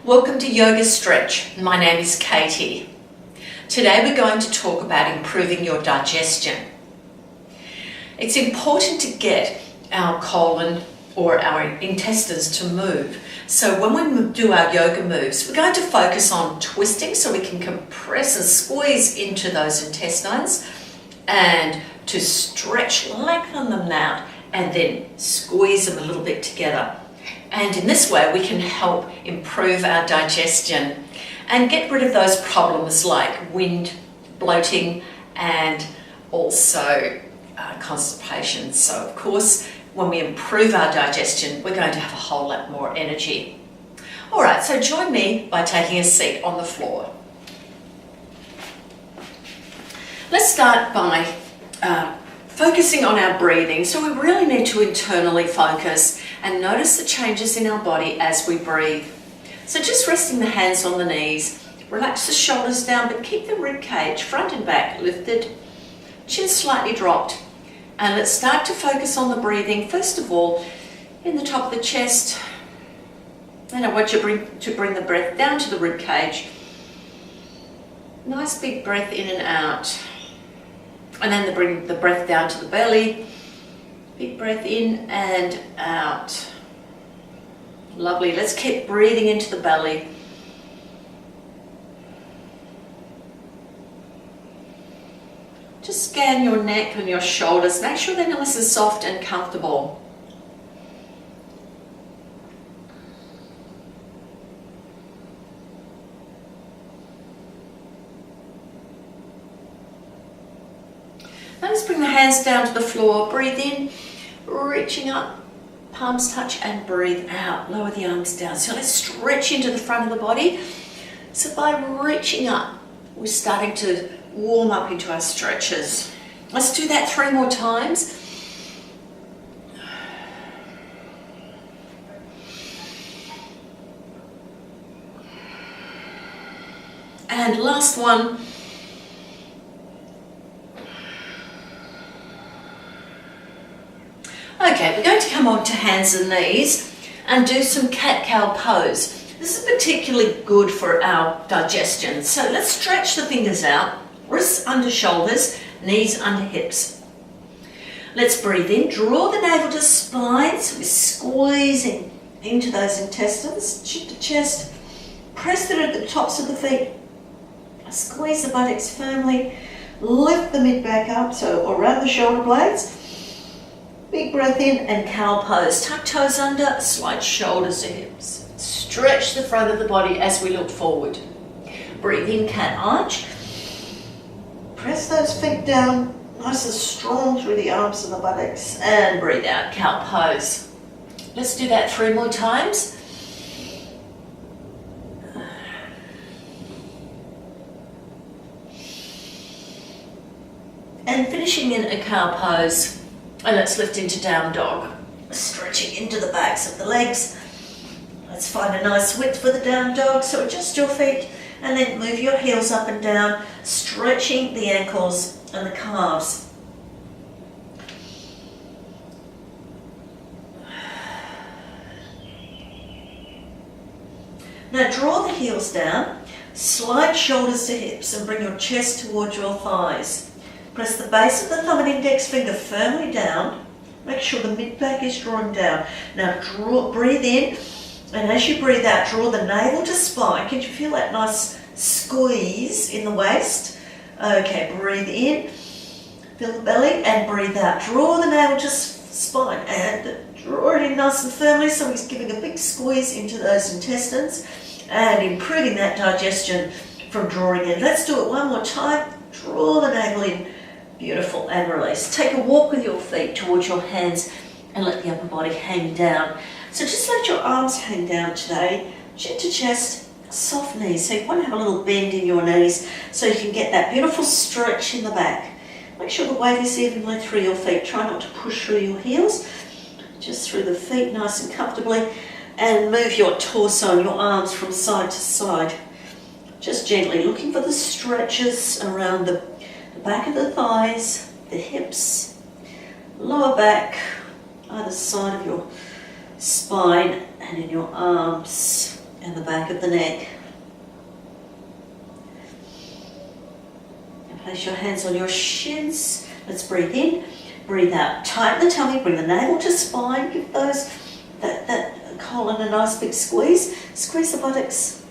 Welcome to Yoga Stretch. My name is Katy. Today we're going to talk about improving your digestion. It's important to get our colon or our intestines to move. So when we do our yoga moves, we're going to focus on twisting so we can compress and squeeze into those intestines, and to stretch, lengthen them out, and then squeeze them a little bit together. And in this way, we can help improve our digestion and get rid of those problems like wind, bloating, and also constipation. So of course, when we improve our digestion, we're going to have a whole lot more energy. All right, so join me by taking a seat on the floor. Let's start by focusing on our breathing. So we really need to internally focus and notice the changes in our body as we breathe. So just resting the hands on the knees, relax the shoulders down, but keep the rib cage front and back lifted, chin slightly dropped. And let's start to focus on the breathing. First of all, in the top of the chest, and I want you to bring the breath down to the rib cage. Nice big breath in and out. And then bring the breath down to the belly. Big breath in and out. Lovely. Let's keep breathing into the belly. Just scan your neck and your shoulders. Make sure they're nice and soft and comfortable. Now let's bring the hands down to the floor. Breathe in, reaching up, palms touch, and breathe out. Lower the arms down. So let's stretch into the front of the body. So by reaching up, we're starting to warm up into our stretches. Let's do that 3 more times. And last one. Okay, we're going to come on to hands and knees and do some cat-cow pose. This is particularly good for our digestion. So let's stretch the fingers out, wrists under shoulders, knees under hips. Let's breathe in, draw the navel to spine, so we're squeezing into those intestines, chin to chest, press it at the tops of the feet, squeeze the buttocks firmly, lift the mid back up, so around the shoulder blades. Big breath in and cow pose. Tuck toes under, slide shoulders to hips. Stretch the front of the body as we look forward. Breathe in, cat arch. Press those feet down, nice and strong through the arms and the buttocks. And breathe out, cow pose. Let's do that 3 more times. And finishing in a cow pose. And let's lift into down dog, stretching into the backs of the legs. Let's find a nice width for the down dog, so adjust your feet and then move your heels up and down, stretching the ankles and the calves. Now draw the heels down, slide shoulders to hips and bring your chest towards your thighs. Press the base of the thumb and index finger firmly down. Make sure the mid-back is drawing down. Now breathe in, and as you breathe out, draw the navel to spine. Can you feel that nice squeeze in the waist? Okay, breathe in, feel the belly, and breathe out. Draw the navel to spine, and draw it in nice and firmly, so he's giving a big squeeze into those intestines, and improving that digestion from drawing in. Let's do it 1 more time. Draw the navel in. Beautiful, and release. Take a walk with your feet towards your hands and let the upper body hang down. So just let your arms hang down today, chin to chest, soft knees. So you want to have a little bend in your knees so you can get that beautiful stretch in the back. Make sure the weight is evenly through your feet. Try not to push through your heels, just through the feet nice and comfortably, and move your torso and your arms from side to side. Just gently looking for the stretches around the back of the thighs, the hips, lower back, either side of your spine and in your arms and the back of the neck. And place your hands on your shins. Let's breathe in, breathe out. Tighten the tummy, bring the navel to spine. Give that colon a nice big squeeze. Squeeze the buttocks.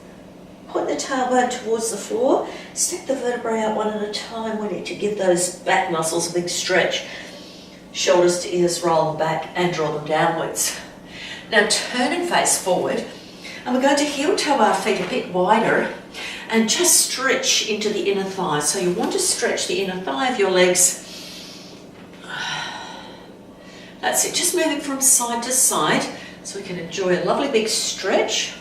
Point the tailbone towards the floor. Step the vertebrae out one at a time. We need to give those back muscles a big stretch. Shoulders to ears, roll them back and draw them downwards. Now turn and face forward. And we're going to heel toe our feet a bit wider and just stretch into the inner thigh. So you want to stretch the inner thigh of your legs. That's it, just moving from side to side so we can enjoy a lovely big stretch.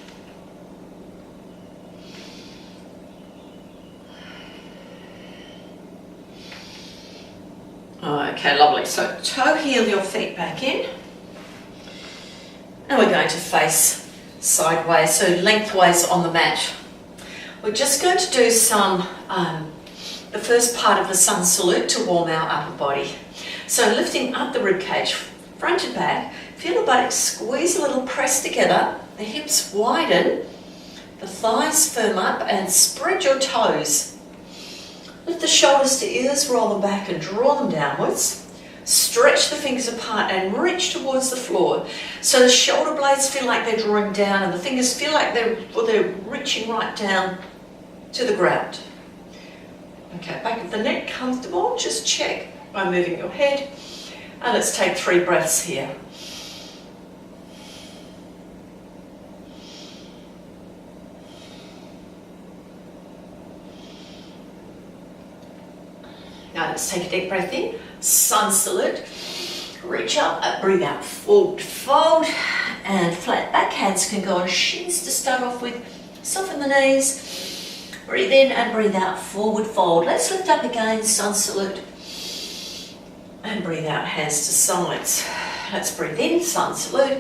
Okay, lovely. So toe heel your feet back in. And we're going to face sideways, so lengthways on the mat. We're just going to do some, the first part of the sun salute to warm our upper body. So lifting up the rib cage, front and back, feel the buttocks squeeze a little, press together, the hips widen, the thighs firm up and spread your toes. Lift the shoulders to ears, roll them back and draw them downwards. Stretch the fingers apart and reach towards the floor. So the shoulder blades feel like they're drawing down and the fingers feel like they're reaching right down to the ground. Okay, back of the neck comfortable, just check by moving your head. And let's take 3 breaths here. Now let's take a deep breath in, sun salute, reach up, breathe out, forward fold, and flat back, hands can go on shins to start off with, soften the knees, breathe in and breathe out, forward fold. Let's lift up again, sun salute, and breathe out, hands to sides. Let's breathe in, sun salute,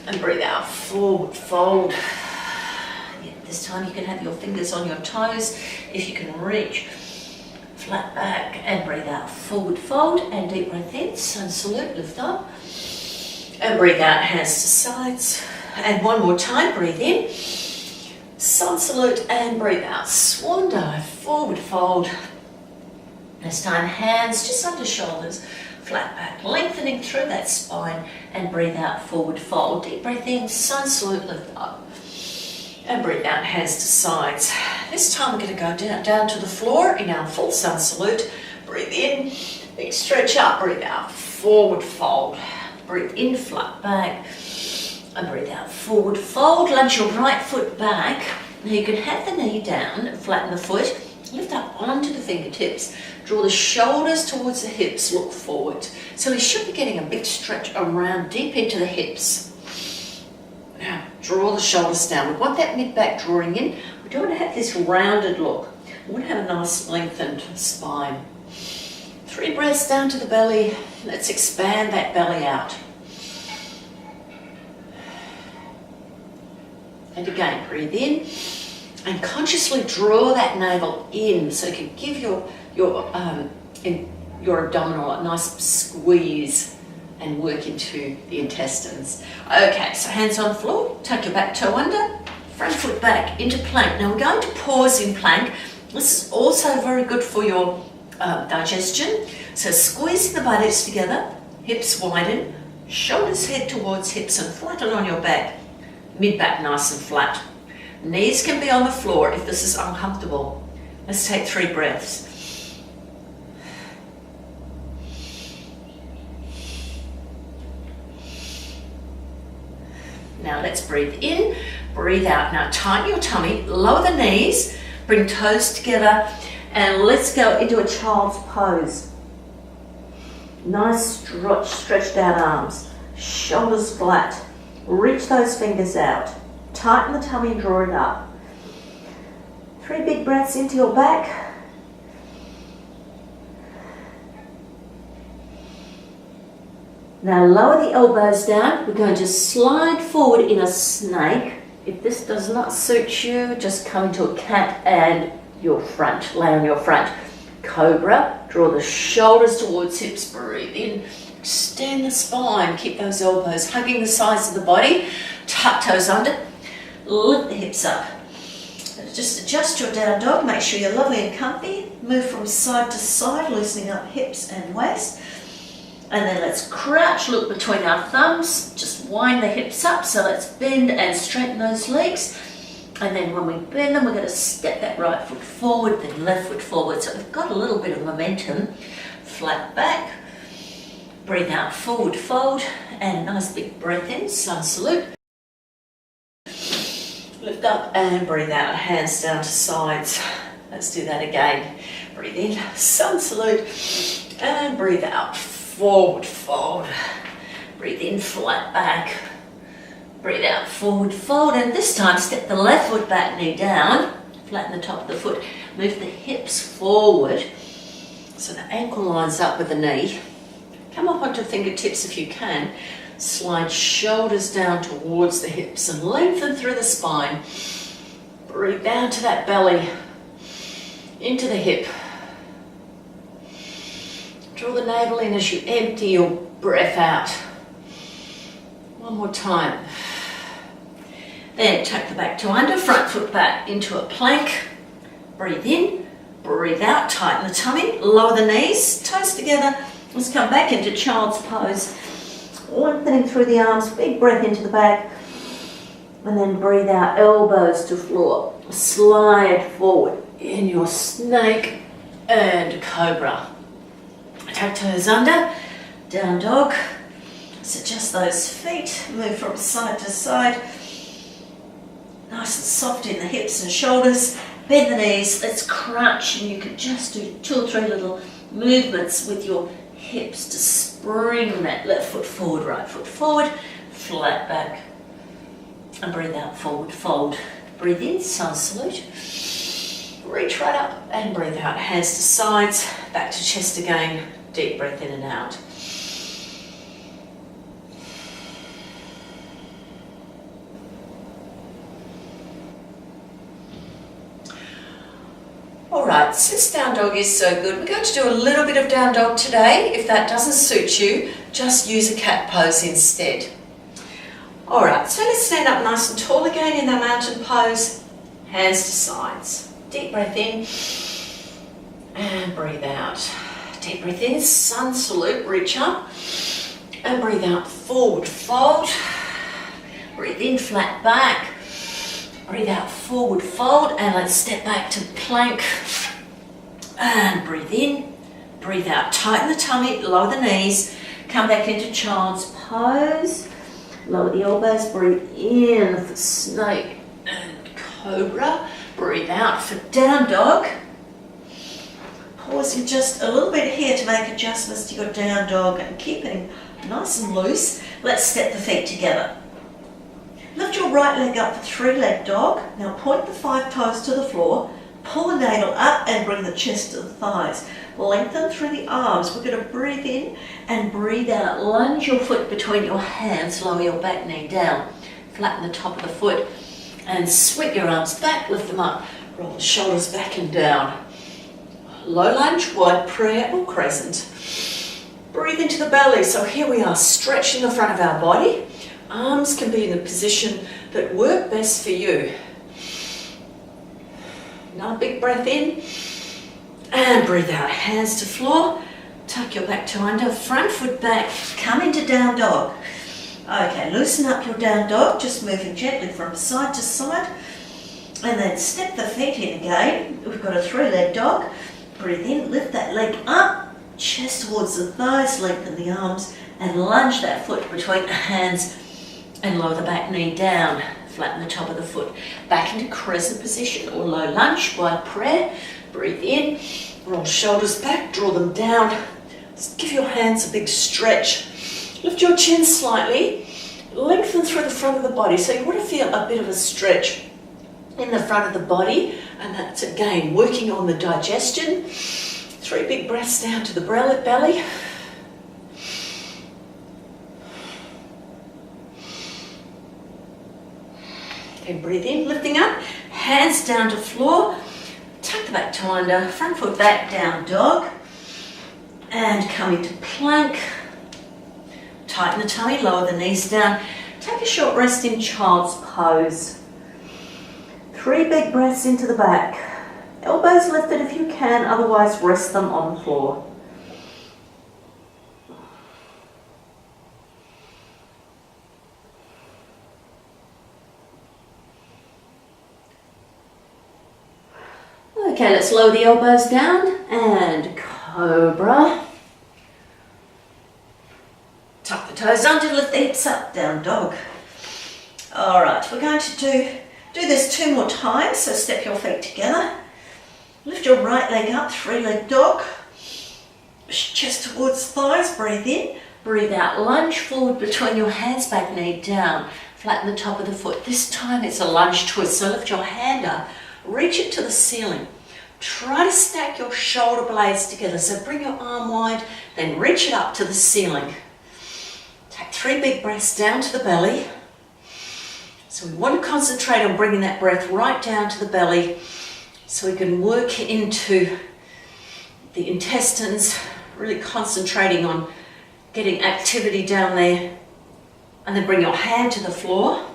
and breathe out, forward fold. Yeah, this time you can have your fingers on your toes if you can reach. Flat back and breathe out, forward fold and deep breath in, sun salute, lift up and breathe out, hands to sides. And one more time, breathe in, sun salute and breathe out, swan dive, forward fold. This time hands just under shoulders, flat back, lengthening through that spine and breathe out, forward fold. Deep breath in, sun salute, lift up. And breathe out, hands to sides. This time we're going to go down to the floor in our full sun salute. Breathe in, big stretch up, breathe out, forward fold. Breathe in, flat back, and breathe out, forward fold. Lunge your right foot back. Now you can have the knee down, flatten the foot, lift up onto the fingertips, draw the shoulders towards the hips, look forward. So we should be getting a big stretch around deep into the hips. Now, draw the shoulders down. We want that mid-back drawing in. We don't want to have this rounded look. We want to have a nice lengthened spine. 3 breaths down to the belly. Let's expand that belly out. And again, breathe in and consciously draw that navel in so you can give your abdominal a nice squeeze and work into the intestines. Okay, so hands on the floor, tuck your back toe under, front foot back into plank. Now we're going to pause in plank. This is also very good for your digestion. So squeeze the buttocks together, hips widen, shoulders head towards hips and flatten on your back. Mid-back nice and flat. Knees can be on the floor if this is uncomfortable. Let's take 3 breaths. Now let's breathe in, breathe out. Now tighten your tummy, lower the knees, bring toes together, and let's go into a child's pose. Nice stretched out arms, shoulders flat. Reach those fingers out. Tighten the tummy and draw it up. 3 big breaths into your back. Now lower the elbows down. We're going to slide forward in a snake. If this does not suit you, just come into a cat and your front. Lay on your front. Cobra. Draw the shoulders towards hips. Breathe in. Extend the spine. Keep those elbows hugging the sides of the body. Tuck toes under. lift the hips up. Just adjust your down dog, make sure you're lovely and comfy. Move from side to side, loosening up hips and waist. And then let's crouch, look between our thumbs, just wind the hips up. So let's bend and straighten those legs. And then when we bend them, we're going to step that right foot forward, then left foot forward. So we've got a little bit of momentum. Flat back, breathe out, forward fold, and nice big breath in, sun salute. Lift up and breathe out, hands down to sides. Let's do that again. Breathe in, sun salute, and breathe out, forward fold. Breathe in, flat back. Breathe out, forward fold, and this time step the left foot back, knee down, flatten the top of the foot, move the hips forward so the ankle lines up with the knee. Come up onto fingertips if you can. Slide shoulders down towards the hips and lengthen through the spine. Breathe down to that belly, into the hip. Draw the navel in as you empty your breath out. One more time. Then take the back to under, front foot back into a plank. Breathe in, breathe out, tighten the tummy, lower the knees, toes together. Let's come back into child's pose. Lengthening through the arms, big breath into the back. And then breathe out, elbows to floor. Slide forward in your snake and cobra. Take toes under, down dog. So adjust those feet, move from side to side. Nice and soft in the hips and shoulders. Bend the knees, let's crunch, and you can just do 2 or 3 little movements with your hips to spring that left foot forward, right foot forward, flat back. And breathe out, forward fold. Breathe in, sun salute. Reach right up and breathe out, hands to sides, back to chest again. Deep breath in and out. Alright, since down dog is so good, we're going to do a little bit of down dog today. If that doesn't suit you, just use a cat pose instead. Alright, so let's stand up nice and tall again in the mountain pose. Hands to sides. Deep breath in and breathe out. Deep breath in, sun salute, reach up. And breathe out, forward fold. Breathe in, flat back. Breathe out, forward fold, and let's step back to plank. And breathe in, breathe out, tighten the tummy, lower the knees, come back into child's pose. Lower the elbows, breathe in for snake and cobra. Breathe out for down dog. Pausing just a little bit here to make adjustments to your down dog and keep it nice and loose. Let's step the feet together. Lift your right leg up for 3-leg dog. Now point the 5 toes to the floor. Pull the navel up and bring the chest to the thighs. Lengthen through the arms. We're going to breathe in and breathe out. Lunge your foot between your hands. Lower your back knee down. Flatten the top of the foot. And sweep your arms back. Lift them up. Roll the shoulders back and down. Low lunge, wide prayer or crescent. Breathe into the belly. So here we are, stretching the front of our body. Arms can be in the position that work best for you. Now big breath in and breathe out. Hands to floor. Tuck your back to under. Front foot back. Come into down dog. Okay, loosen up your down dog. Just moving gently from side to side. And then step the feet in again. We've got a 3-leg dog. Breathe in. Lift that leg up. Chest towards the thighs. Lengthen the arms. And lunge that foot between the hands. And lower the back knee down, flatten the top of the foot. Back into crescent position or low lunge, wide prayer. Breathe in, roll shoulders back, draw them down. Just give your hands a big stretch. Lift your chin slightly, lengthen through the front of the body. So you want to feel a bit of a stretch in the front of the body. And that's again, working on the digestion. 3 big breaths down to the belly. And breathe in, lifting up, hands down to floor, tuck the back toe under, front foot back, down dog, and come into plank. Tighten the tummy, lower the knees down. Take a short rest in child's pose. 3 big breaths into the back. Elbows lifted if you can, otherwise rest them on the floor. Okay, let's lower the elbows down and cobra. Tuck the toes under, lift the hips up, down dog. All right, we're going to do this 2 more times, so step your feet together. Lift your right leg up, 3-leg dog. Chest towards thighs, breathe in. Breathe out, lunge forward between your hands, back knee down. Flatten the top of the foot. This time it's a lunge twist, so lift your hand up, reach it to the ceiling. Try to stack your shoulder blades together, so bring your arm wide, then reach it up to the ceiling. Take 3 big breaths down to the belly. So we want to concentrate on bringing that breath right down to the belly so we can work into the intestines, really concentrating on getting activity down there. And then bring your hand to the floor.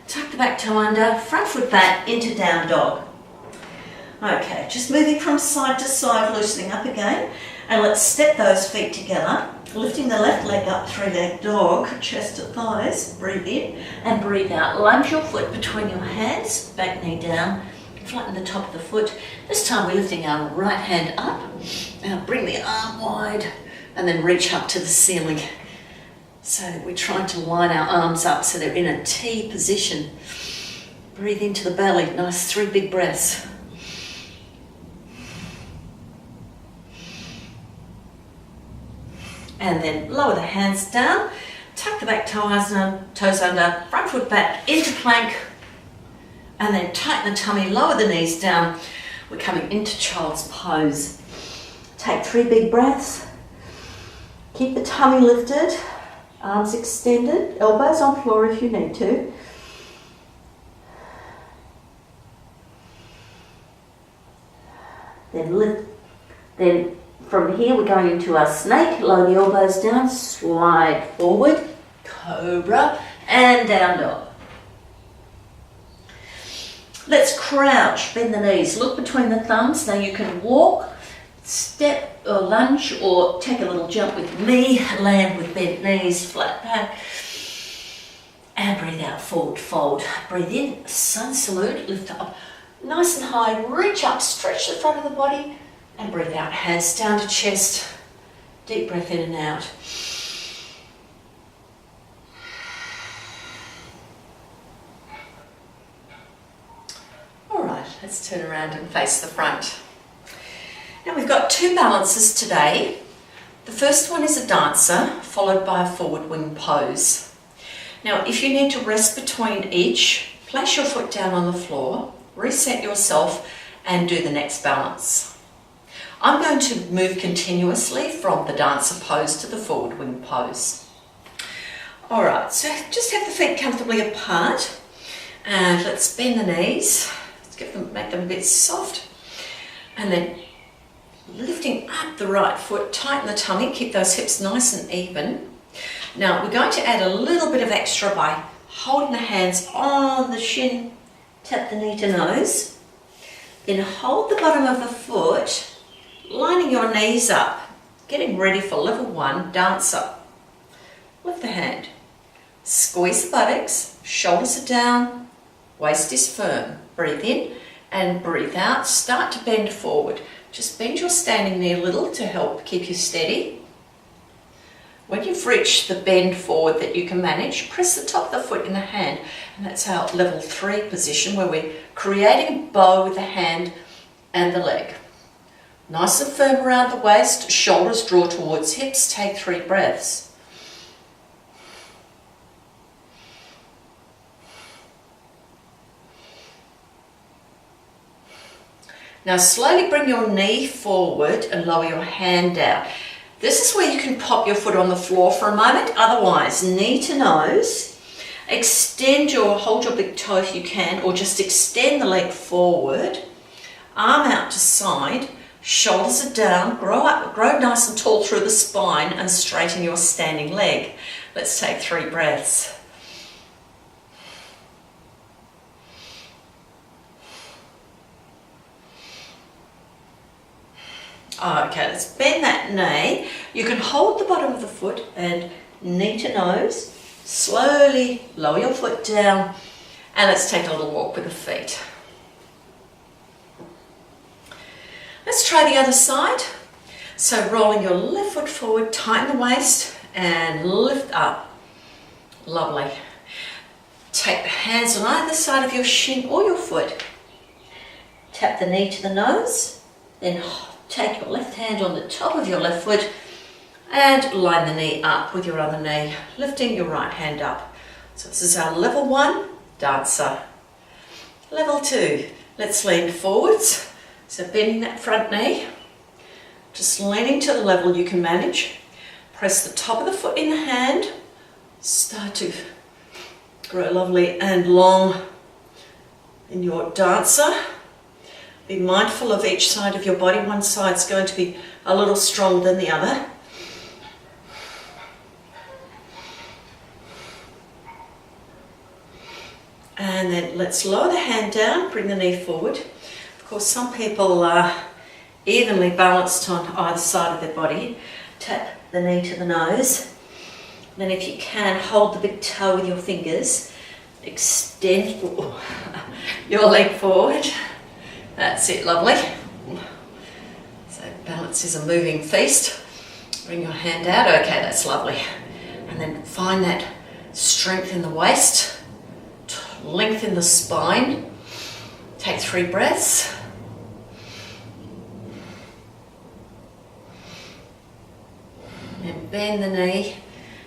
Tuck the back toe under, front foot back into down dog. Okay, just moving from side to side, loosening up again. And let's step those feet together. Lifting the left leg up, 3-leg dog, chest to thighs, breathe in and breathe out. Lunge your foot between your hands, back knee down, flatten the top of the foot. This time we're lifting our right hand up. Now bring the arm wide and then reach up to the ceiling. So we're trying to line our arms up so they're in a T position. Breathe into the belly, nice 3 big breaths. And then lower the hands down, tuck the back toes under, front foot back into plank, and then tighten the tummy, lower the knees down. We're coming into child's pose. Take 3 big breaths. Keep the tummy lifted, arms extended, elbows on floor if you need to. Then lift, then from here we're going into our snake. Lower the elbows down, slide forward, cobra, and down dog. Let's crouch, bend the knees, look between the thumbs. Now you can walk, step or lunge, or take a little jump with me, land with bent knees, flat back. And breathe out, forward fold. Breathe in, sun salute, lift up nice and high, reach up, stretch the front of the body. And breathe out, hands down to chest. Deep breath in and out. All right, let's turn around and face the front. Now we've got 2 balances today. The first one is a dancer, followed by a forward wing pose. Now if you need to rest between each, place your foot down on the floor, reset yourself and do the next balance. I'm going to move continuously from the dancer pose to the forward wing pose. All right, so just have the feet comfortably apart and let's bend the knees. Let's make them a bit soft. And then lifting up the right foot, tighten the tummy, keep those hips nice and even. Now we're going to add a little bit of extra by holding the hands on the shin, tap the knee to nose. Then hold the bottom of the foot, lining your knees up, getting ready for level 1, dancer. Lift the hand, squeeze the buttocks, shoulders are down, waist is firm. Breathe in and breathe out, start to bend forward. Just bend your standing knee a little to help keep you steady. When you've reached the bend forward that you can manage, press the top of the foot in the hand, and that's our level 3 position where we're creating a bow with the hand and the leg. Nice and firm around the waist, shoulders draw towards hips, take 3 breaths. Now slowly bring your knee forward and lower your hand down. This is where you can pop your foot on the floor for a moment, otherwise knee to nose. Hold your big toe if you can, or just extend the leg forward, arm out to side. Shoulders are down, grow nice and tall through the spine and straighten your standing leg. Let's take 3 breaths. Okay, let's bend that knee. You can hold the bottom of the foot and knee to nose. Slowly lower your foot down and let's take a little walk with the feet. Let's try the other side. So rolling your left foot forward, tighten the waist and lift up. Lovely. Take the hands on either side of your shin or your foot. Tap the knee to the nose, then take your left hand on the top of your left foot and line the knee up with your other knee, lifting your right hand up. So this is our level 1 dancer. Level 2, let's lean forwards. So bending that front knee, just leaning to the level you can manage. Press the top of the foot in the hand, start to grow lovely and long in your dancer. Be mindful of each side of your body. One side's going to be a little stronger than the other. And then let's lower the hand down, bring the knee forward. Of course, some people are evenly balanced on either side of their body. Tap the knee to the nose. Then if you can, hold the big toe with your fingers. Extend your leg forward. That's it, lovely. So balance is a moving feast. Bring your hand out. Okay, that's lovely. And then find that strength in the waist. Lengthen the spine. Take 3 breaths. And bend the knee.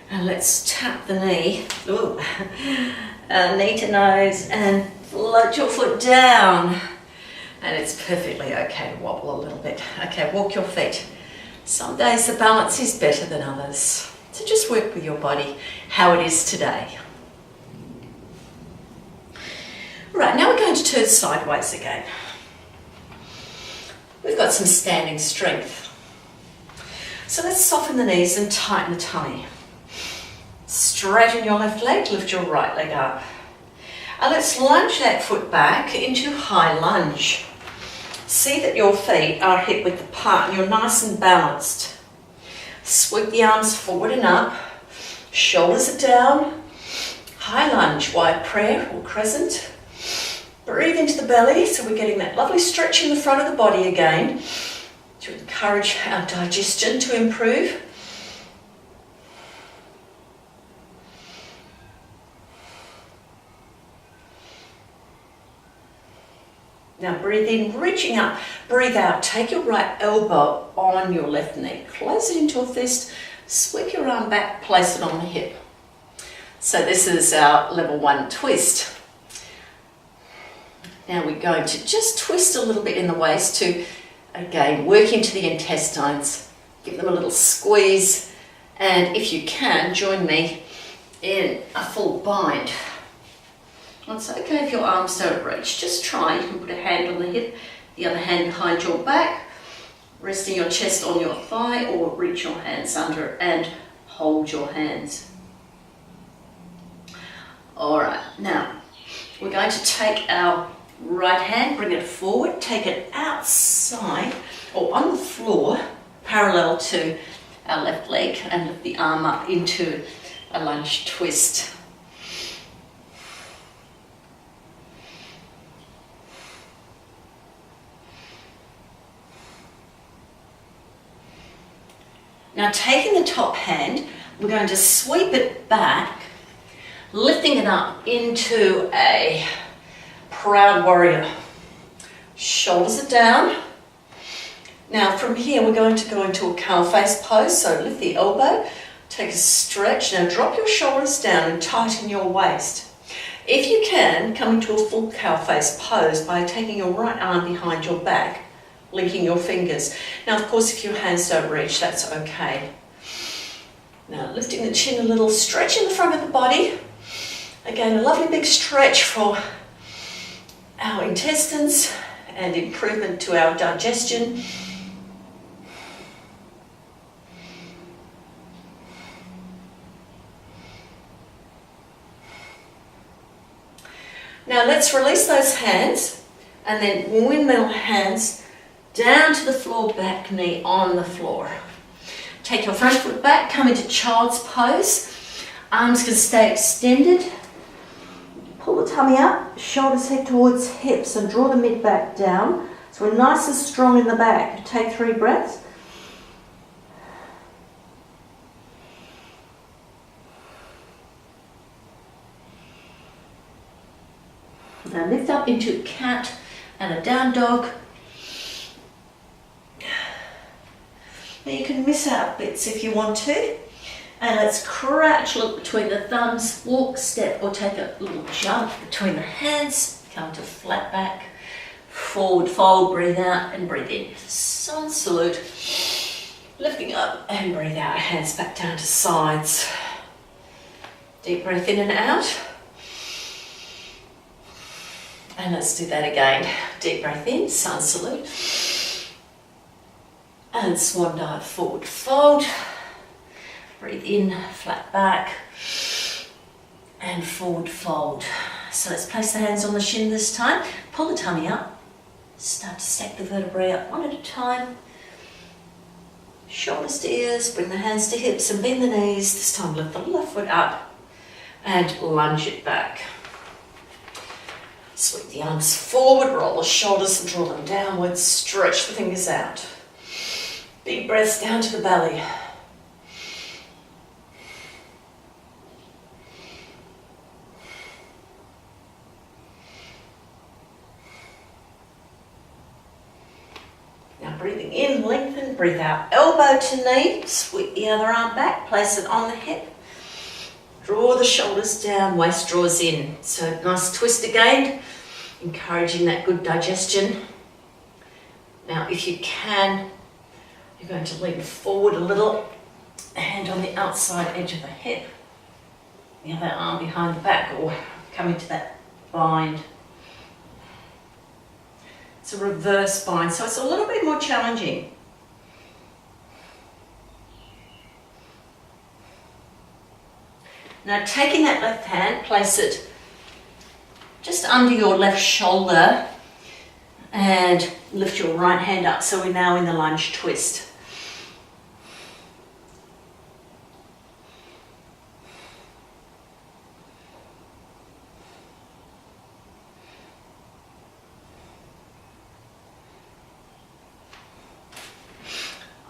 And let's tap the knee. Ooh. Knee to nose and float your foot down. And it's perfectly okay to wobble a little bit. Okay, walk your feet. Some days the balance is better than others. So just work with your body how it is today. Right, now we're going to turn sideways again. We've got some standing strength. So let's soften the knees and tighten the tummy. Straighten your left leg, lift your right leg up. And let's lunge that foot back into high lunge. See that your feet are hip width apart and you're nice and balanced. Sweep the arms forward and up. Shoulders are down. High lunge, wide prayer or crescent. Breathe into the belly, so we're getting that lovely stretch in the front of the body again to encourage our digestion to improve. Now breathe in, reaching up, breathe out, take your right elbow on your left knee, close it into a fist, sweep your arm back, place it on the hip. So this is our level 1 twist. Now we're going to just twist a little bit in the waist to, again, work into the intestines, give them a little squeeze, and if you can, join me in a full bind. It's okay if your arms don't reach, just try. You can put a hand on the hip, the other hand behind your back, resting your chest on your thigh, or reach your hands under and hold your hands. Alright, now we're going to take our right hand, bring it forward, take it outside or on the floor parallel to our left leg and lift the arm up into a lunge twist. Now taking the top hand, we're going to sweep it back, lifting it up into a proud warrior. Shoulders are down. Now from here we're going to go into a cow face pose, so lift the elbow, take a stretch. Now drop your shoulders down and tighten your waist. If you can, come into a full cow face pose by taking your right arm behind your back, linking your fingers. Now of course if your hands don't reach, that's okay. Now lifting the chin a little, stretch in the front of the body. Again, a lovely big stretch for our intestines and improvement to our digestion. Now let's release those hands and then windmill hands down to the floor, back knee on the floor. Take your front foot back, come into child's pose. Arms can stay extended. Pull the tummy up, shoulders head towards hips and draw the mid back down. So we're nice and strong in the back. Take 3 breaths. Now lift up into cat and a down dog. Now you can miss out bits if you want to. And let's crouch, look between the thumbs, walk, step, or take a little jump between the hands. Come to flat back, forward fold, breathe out and breathe in. Sun salute. Lifting up and breathe out, hands back down to sides. Deep breath in and out. And let's do that again. Deep breath in, sun salute. And swan dive, forward fold. Breathe in, flat back. And forward fold. So let's place the hands on the shin this time. Pull the tummy up. Start to stack the vertebrae up one at a time. Shoulders to ears, bring the hands to hips and bend the knees. This time lift the left foot up and lunge it back. Sweep the arms forward, roll the shoulders and draw them downwards. Stretch the fingers out. Big breaths down to the belly. Now breathing in, lengthen, breathe out, elbow to knee, sweep the other arm back, place it on the hip. Draw the shoulders down, waist draws in. So nice twist again, encouraging that good digestion. Now if you can, you're going to lean forward a little, hand on the outside edge of the hip, the other arm behind the back, or come into that bind. It's a reverse bind, so it's a little bit more challenging. Now taking that left hand, place it just under your left shoulder and lift your right hand up. So we're now in the lunge twist.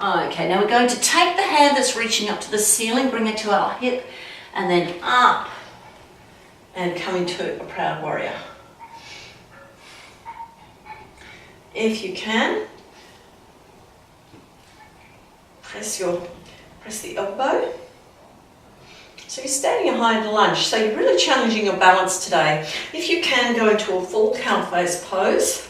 Okay, now we're going to take the hand that's reaching up to the ceiling, bring it to our hip, and then up and come into a proud warrior. If you can, press the elbow. So you're standing high in the lunge, so you're really challenging your balance today. If you can, go into a full cow face pose.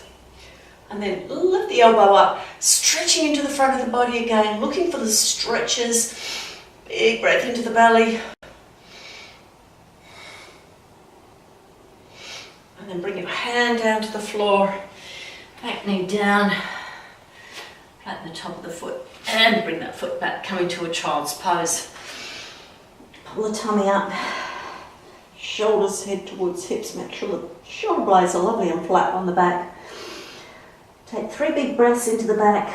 And then lift the elbow up, stretching into the front of the body again, looking for the stretches. Big breath into the belly. And then bring your hand down to the floor, back knee down, flatten the top of the foot, and bring that foot back, coming to a child's pose. Pull the tummy up, shoulders head towards hips, make sure the shoulder blades are lovely and flat on the back. Take 3 big breaths into the back.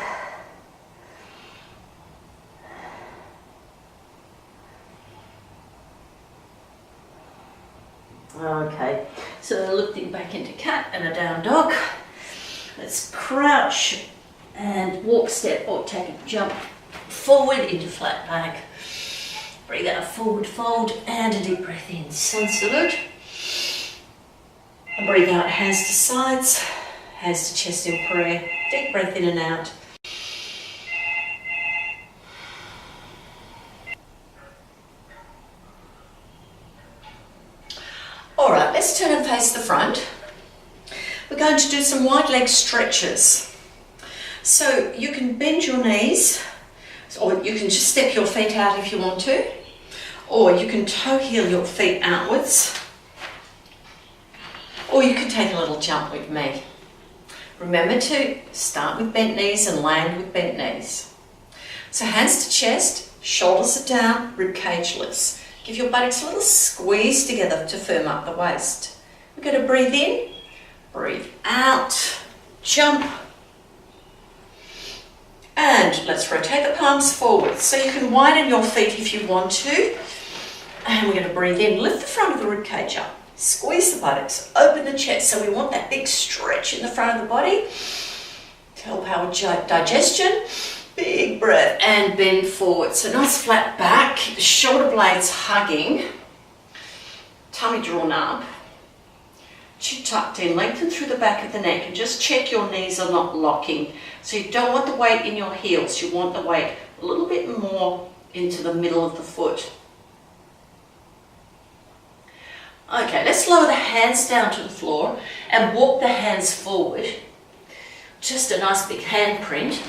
Okay, so lifting back into cat and a down dog. Let's crouch and walk, step, or take a jump forward into flat back. Breathe out, forward fold, and a deep breath in. Sun salute. And breathe out, hands to sides. Hands to chest in prayer. Deep breath in and out. All right, let's turn and face the front. We're going to do some wide leg stretches. So you can bend your knees, or you can just step your feet out if you want to, or you can toe heel your feet outwards, or you can take a little jump with me. Remember to start with bent knees and land with bent knees. So hands to chest, shoulders are down, rib cage lifts. Give your buttocks a little squeeze together to firm up the waist. We're going to breathe in, breathe out, jump, And let's rotate the palms forward. So you can widen your feet if you want to. And we're going to breathe in, lift the front of the rib cage up, squeeze the buttocks, open the chest. So we want that big stretch in the front of the body to help our digestion. Big breath and bend forward. So nice flat back, keep the shoulder blades hugging, tummy drawn up, chin tucked in, lengthen through the back of the neck and just check your knees are not locking. So you don't want the weight in your heels, you want the weight a little bit more into the middle of the foot. Okay, let's lower the hands down to the floor and walk the hands forward. Just a nice big handprint.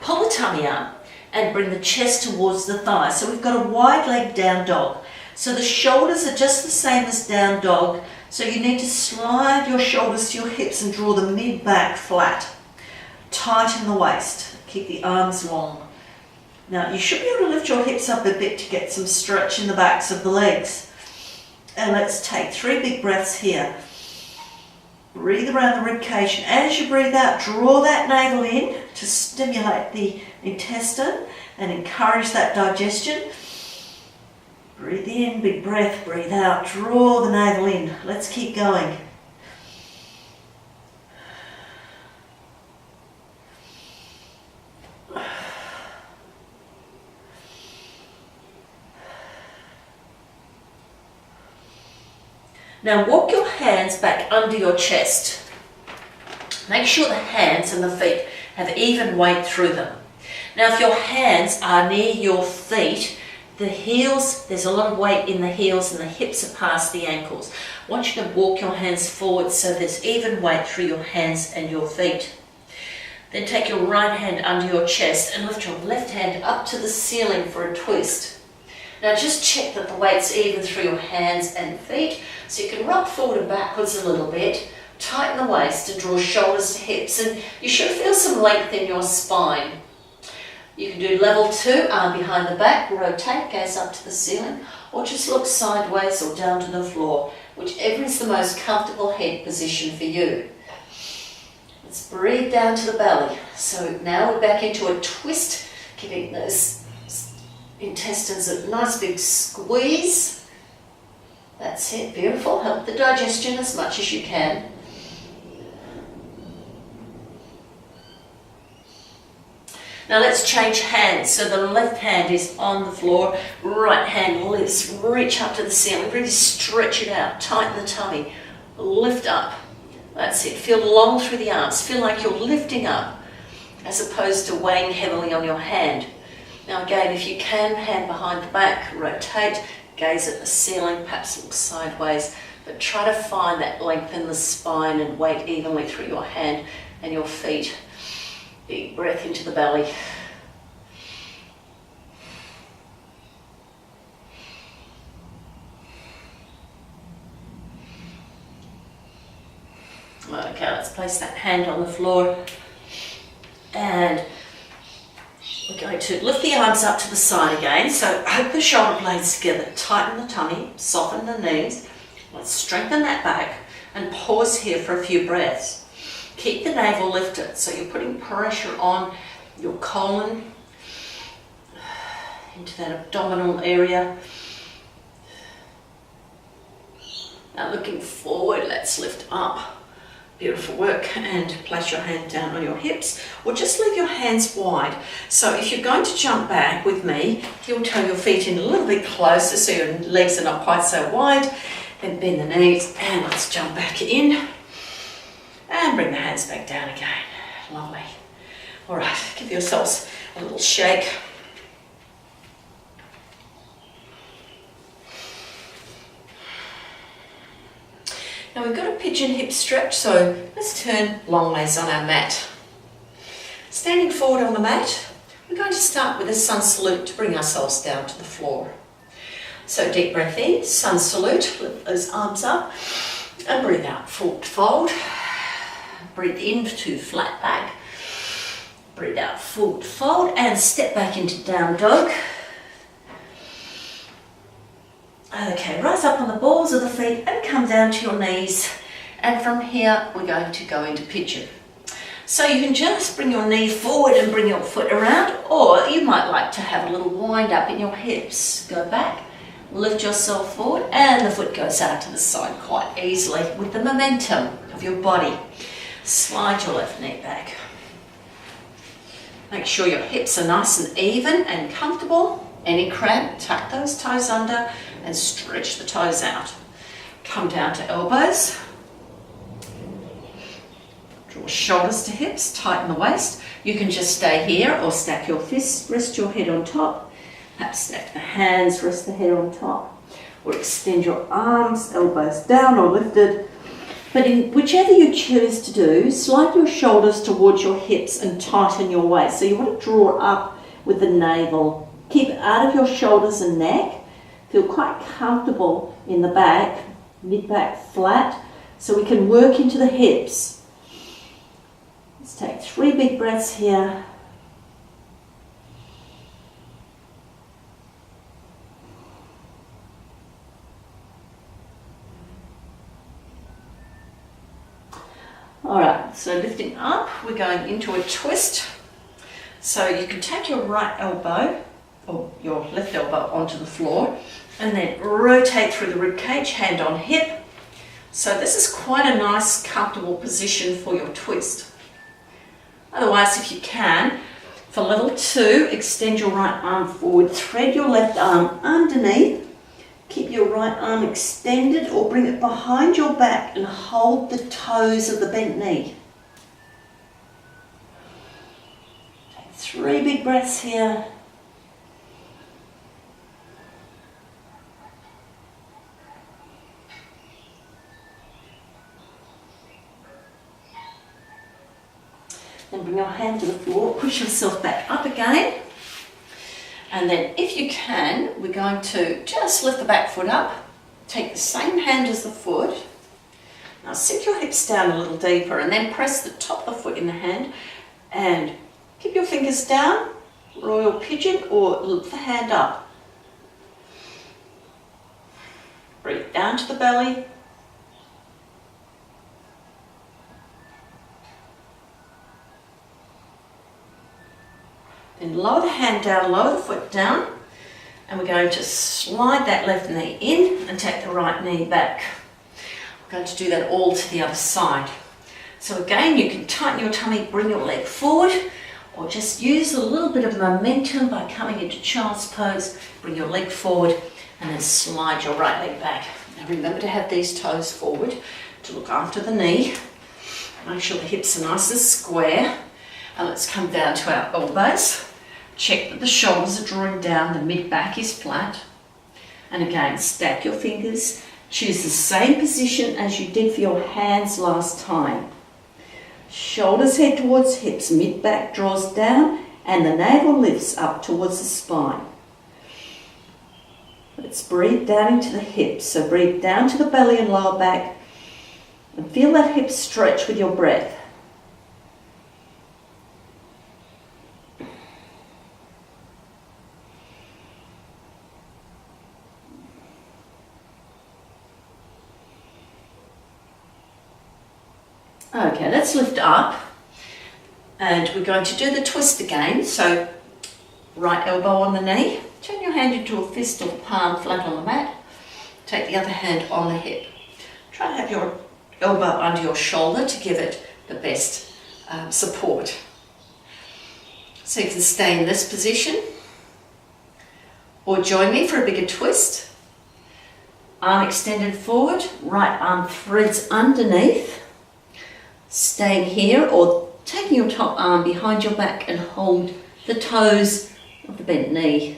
Pull the tummy up and bring the chest towards the thigh. So we've got a wide leg down dog. So the shoulders are just the same as down dog. So you need to slide your shoulders to your hips and draw the mid back flat. Tighten the waist. Keep the arms long. Now you should be able to lift your hips up a bit to get some stretch in the backs of the legs. And let's take 3 big breaths here. Breathe around the rib cage, and as you breathe out, draw that navel in to stimulate the intestine and encourage that digestion. Breathe in, big breath, breathe out, draw the navel in. Let's keep going. Now walk your hands back under your chest. Make sure the hands and the feet have even weight through them. Now if your hands are near your feet, the heels, there's a lot of weight in the heels and the hips are past the ankles. I want you to walk your hands forward so there's even weight through your hands and your feet. Then take your right hand under your chest and lift your left hand up to the ceiling for a twist. Now just check that the weight's even through your hands and feet, so you can rock forward and backwards a little bit, tighten the waist and draw shoulders to hips, and you should feel some length in your spine. You can do level 2, arm behind the back, rotate, gaze up to the ceiling, or just look sideways or down to the floor, whichever is the most comfortable head position for you. Let's breathe down to the belly. So now we're back into a twist, giving those intestines a nice big squeeze. That's it, beautiful. Help the digestion as much as you can. Now let's change hands. So the left hand is on the floor, right hand lifts, reach up to the ceiling, really stretch it out, tighten the tummy, lift up. That's it, feel long through the arms, feel like you're lifting up as opposed to weighing heavily on your hand. Now again, if you can, hand behind the back, rotate, gaze at the ceiling, perhaps look sideways, but try to find that length in the spine and weight evenly through your hand and your feet. Big breath into the belly. Okay, let's place that hand on the floor and we're going to lift the arms up to the side again. So hook the shoulder blades together, tighten the tummy, soften the knees. Let's strengthen that back and pause here for a few breaths. Keep the navel lifted, so you're putting pressure on your colon, into that abdominal area. Now looking forward, let's lift up. Beautiful work, and place your hand down on your hips, or just leave your hands wide. So if you're going to jump back with me, you'll turn your feet in a little bit closer so your legs are not quite so wide. Then bend the knees, and let's jump back in. And bring the hands back down again. Lovely. All right, give yourselves a little shake. Now we've got a pigeon hip stretch, so let's turn long ways on our mat. Standing forward on the mat, we're going to start with a sun salute to bring ourselves down to the floor. So deep breath in, sun salute, lift those arms up, and breathe out, forward fold. Breathe in to flat back, breathe out, forward fold, and step back into down dog. Okay, rise up on the balls of the feet and come down to your knees. And from here, we're going to go into pigeon. So you can just bring your knee forward and bring your foot around, or you might like to have a little wind up in your hips. Go back, lift yourself forward, and the foot goes out to the side quite easily with the momentum of your body. Slide your left knee back. Make sure your hips are nice and even and comfortable. Any cramp, tuck those toes under and stretch the toes out. Come down to elbows. Draw shoulders to hips, tighten the waist. You can just stay here or stack your fists, rest your head on top. Perhaps stack the hands, rest the head on top. Or extend your arms, elbows down or lifted. But in whichever you choose to do, slide your shoulders towards your hips and tighten your waist. So you want to draw up with the navel. Keep it out of your shoulders and neck. Feel quite comfortable in the back, mid-back flat, so we can work into the hips. Let's take 3 big breaths here. All right, so lifting up, we're going into a twist. So you can take your right elbow or your left elbow onto the floor and then rotate through the rib cage, hand on hip. So this is quite a nice, comfortable position for your twist. Otherwise, if you can, for level 2, extend your right arm forward, thread your left arm underneath, keep your right arm extended or bring it behind your back and hold the toes of the bent knee. Take 3 big breaths here. Then bring your hand to the floor, push yourself back up again. And then if you can, we're going to just lift the back foot up, take the same hand as the foot. Now sink your hips down a little deeper and then press the top of the foot in the hand and keep your fingers down, royal pigeon, or lift the hand up. Breathe down to the belly. Then lower the hand down, lower the foot down, and we're going to slide that left knee in and take the right knee back. We're going to do that all to the other side. So again, you can tighten your tummy, bring your leg forward, or just use a little bit of momentum by coming into child's pose, bring your leg forward, and then slide your right leg back. Now remember to have these toes forward to look after the knee. Make sure the hips are nice and square. And let's come down to our elbows. Check that the shoulders are drawing down, the mid-back is flat. And again, stack your fingers. Choose the same position as you did for your hands last time. Shoulders head towards hips, mid-back draws down, and the navel lifts up towards the spine. Let's breathe down into the hips. So breathe down to the belly and lower back. And feel that hip stretch with your breath. Okay, let's lift up and we're going to do the twist again. So right elbow on the knee, turn your hand into a fist or palm flat on the mat. Take the other hand on the hip. Try to have your elbow under your shoulder to give it the best support. So you can stay in this position or join me for a bigger twist. Arm extended forward, right arm threads underneath. Staying here or taking your top arm behind your back and hold the toes of the bent knee.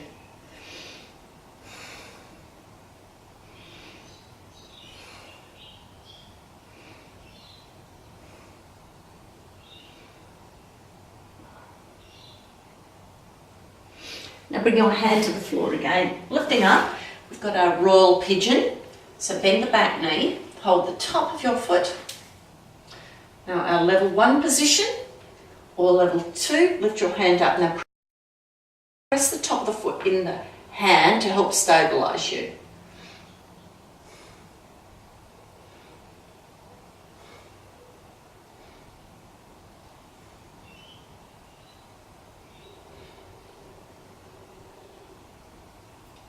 Now bring your hand to the floor again. Lifting up, we've got our royal pigeon. So bend the back knee, hold the top of your foot. Now our level 1 position or level 2, lift your hand up. Now press the top of the foot in the hand to help stabilise you.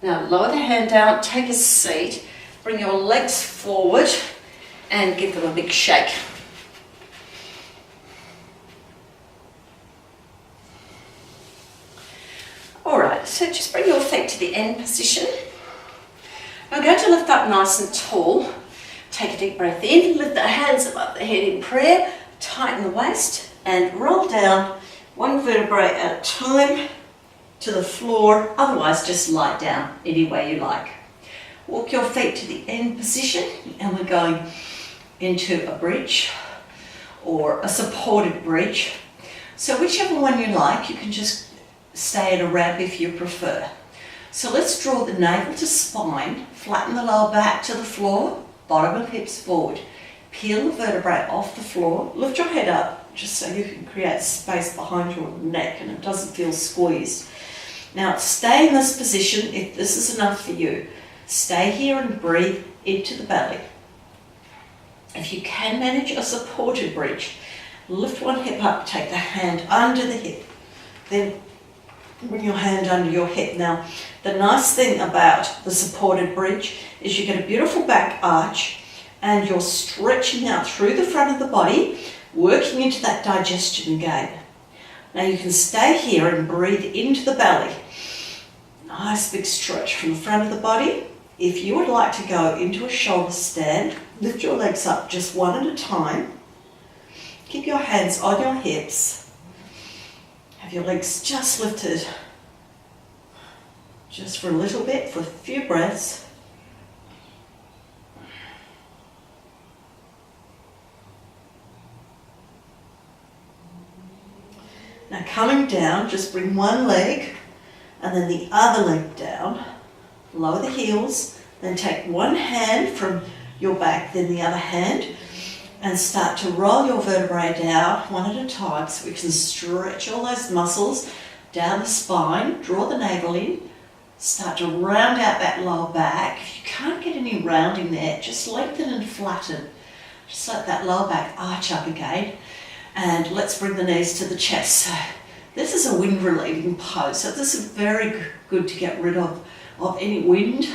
Now lower the hand down, take a seat, bring your legs forward and give them a big shake. Alright, so just bring your feet to the end position. We're going to lift up nice and tall. Take a deep breath in, lift the hands above the head in prayer, tighten the waist and roll down one vertebrae at a time to the floor, otherwise just lie down any way you like. Walk your feet to the end position and we're going into a bridge or a supported bridge. So whichever one you like, you can just stay at a wrap if you prefer. So let's draw the navel to spine, flatten the lower back to the floor, bottom of hips forward. Peel the vertebrae off the floor, lift your head up just so you can create space behind your neck and it doesn't feel squeezed. Now stay in this position if this is enough for you. Stay here and breathe into the belly. If you can manage a supported bridge, lift one hip up, take the hand under the hip, then bring your hand under your hip. Now, the nice thing about the supported bridge is you get a beautiful back arch and you're stretching out through the front of the body, working into that digestion again. Now you can stay here and breathe into the belly. Nice big stretch from the front of the body. If you would like to go into a shoulder stand, lift your legs up just one at a time. Keep your hands on your hips. Have your legs just lifted just for a little bit, for a few breaths. Now coming down, just bring one leg and then the other leg down. Lower the heels, then take one hand from your back, then the other hand, and start to roll your vertebrae down one at a time so we can stretch all those muscles down the spine, draw the navel in, start to round out that lower back. If you can't get any rounding there, just lengthen and flatten. Just let that lower back arch up again. And let's bring the knees to the chest. So this is a wind relieving pose. So this is very good to get rid of any wind.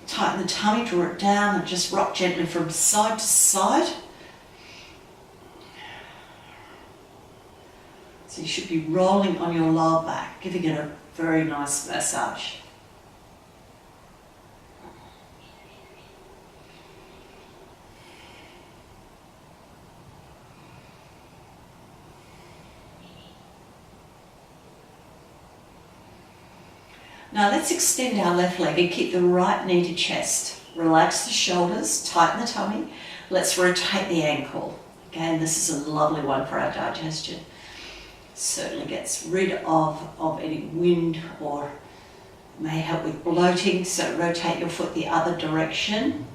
Tighten the tummy, draw it down and just rock gently from side to side. So you should be rolling on your lower back, giving it a very nice massage. Now let's extend our left leg and keep the right knee to chest. Relax the shoulders, tighten the tummy. Let's rotate the ankle. Again, this is a lovely one for our digestion. Certainly gets rid of any wind or may help with bloating, so rotate your foot the other direction.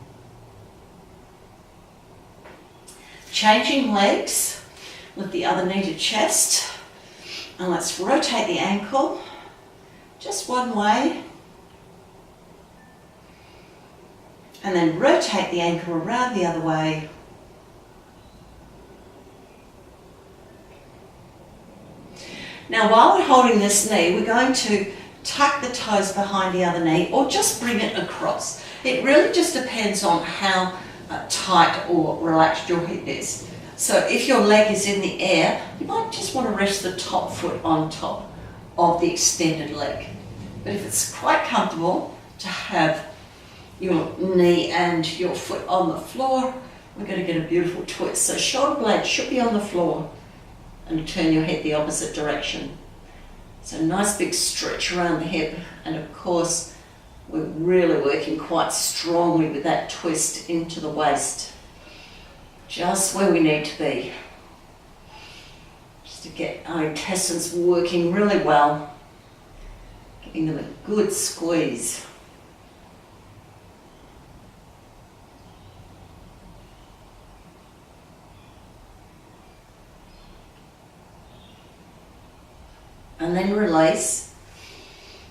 Changing legs, lift the other knee to chest, and let's rotate the ankle just one way, and then rotate the ankle around the other way. Now while we're holding this knee, we're going to tuck the toes behind the other knee or just bring it across. It really just depends on how tight or relaxed your hip is. So if your leg is in the air, you might just want to rest the top foot on top of the extended leg. But if it's quite comfortable to have your knee and your foot on the floor, we're going to get a beautiful twist. So shoulder blades should be on the floor and turn your head the opposite direction. So nice big stretch around the hip, and of course we're really working quite strongly with that twist into the waist. Just where we need to be. Just to get our intestines working really well, giving them a good squeeze. And then release.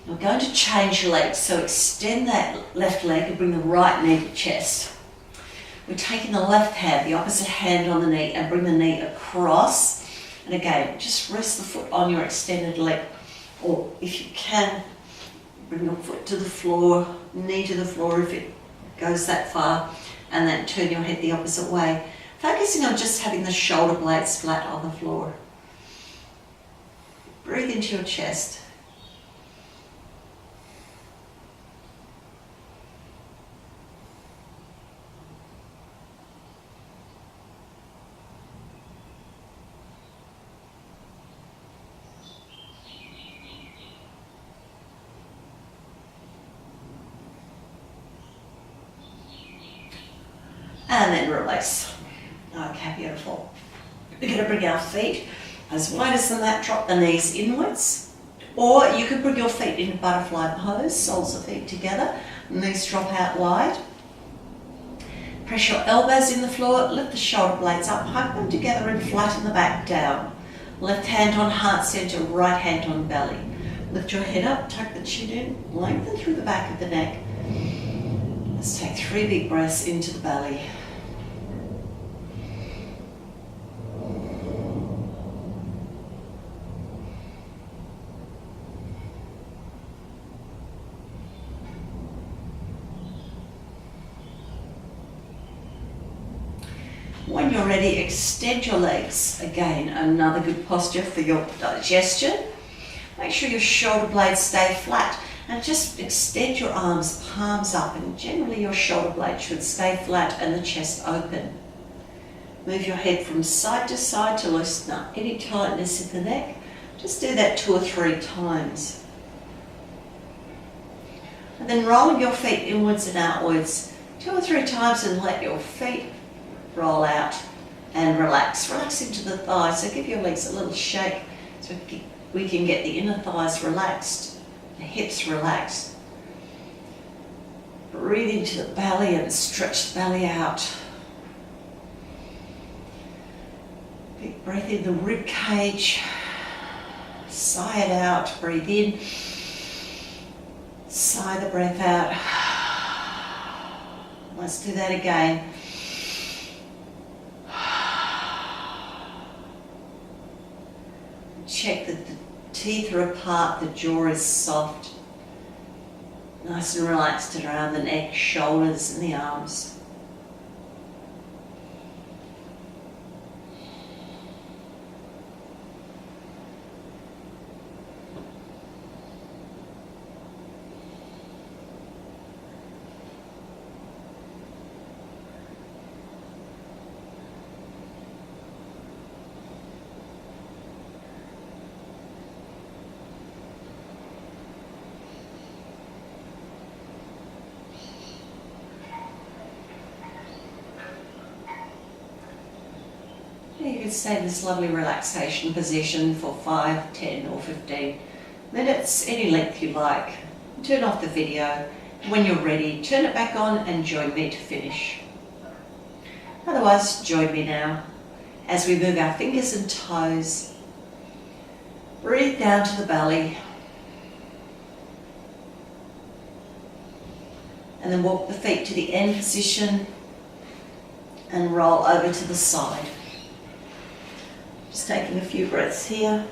We're going to change legs, so extend that left leg and bring the right knee to chest. We're taking the left hand, the opposite hand on the knee, and bring the knee across. And again, just rest the foot on your extended leg, or if you can, Bring your foot to the floor, knee to the floor if it goes that far, and then turn your head the opposite way. Focusing on just having the shoulder blades flat on the floor. Breathe into your chest. And then release. Okay, beautiful. We're going to bring our feet as wide as the mat, drop the knees inwards. Or you could bring your feet in butterfly pose, soles of feet together, knees drop out wide. Press your elbows in the floor, lift the shoulder blades up, hug them together and flatten the back down. Left hand on heart center, right hand on belly. Lift your head up, tuck the chin in, lengthen through the back of the neck. Let's take 3 big breaths into the belly. When you're ready, extend your legs. Again, another good posture for your digestion. Make sure your shoulder blades stay flat and just extend your arms, palms up, and generally your shoulder blades should stay flat and the chest open. Move your head from side to side to loosen up any tightness in the neck. Just do that 2 or 3 times. And then roll your feet inwards and outwards 2 or 3 times and let your feet roll out and relax. Relax into the thighs, so give your legs a little shake so we can get the inner thighs relaxed, the hips relaxed. Breathe into the belly and stretch the belly out. Big breath in the rib cage. Sigh it out, breathe in. Sigh the breath out. Let's do that again. Check that the teeth are apart, the jaw is soft. Nice and relaxed around the neck, shoulders and the arms. You can stay in this lovely relaxation position for 5, 10 or 15 minutes, any length you like. Turn off the video. When you're ready, turn it back on and join me to finish. Otherwise, join me now as we move our fingers and toes. Breathe down to the belly. And then walk the feet to the end position and roll over to the side. Just taking a few breaths here.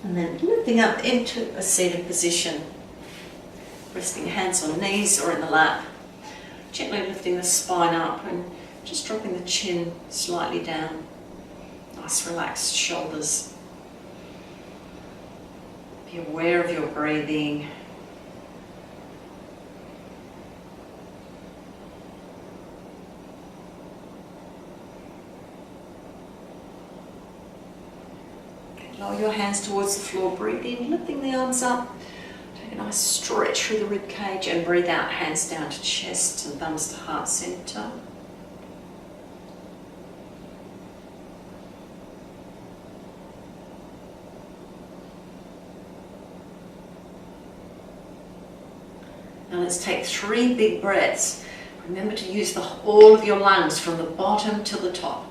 And then lifting up into a seated position. Resting hands on knees or in the lap. Gently lifting the spine up and just dropping the chin slightly down. Nice relaxed shoulders. Be aware of your breathing. Lower your hands towards the floor, breathe in, lifting the arms up. Take a nice stretch through the rib cage and breathe out, hands down to chest and thumbs to heart center. Now let's take 3 big breaths. Remember to use all of your lungs from the bottom to the top.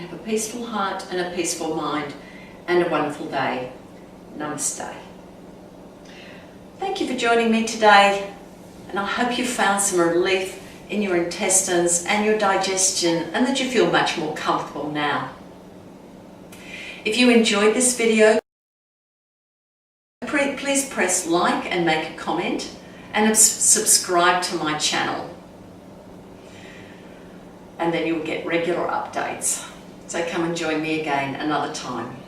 have a peaceful heart and a peaceful mind and a wonderful day. Namaste. Thank you for joining me today, and I hope you found some relief in your intestines and your digestion, and that you feel much more comfortable now. If you enjoyed this video, please press like and make a comment, and subscribe to my channel, and then you'll get regular updates. So come and join me again another time.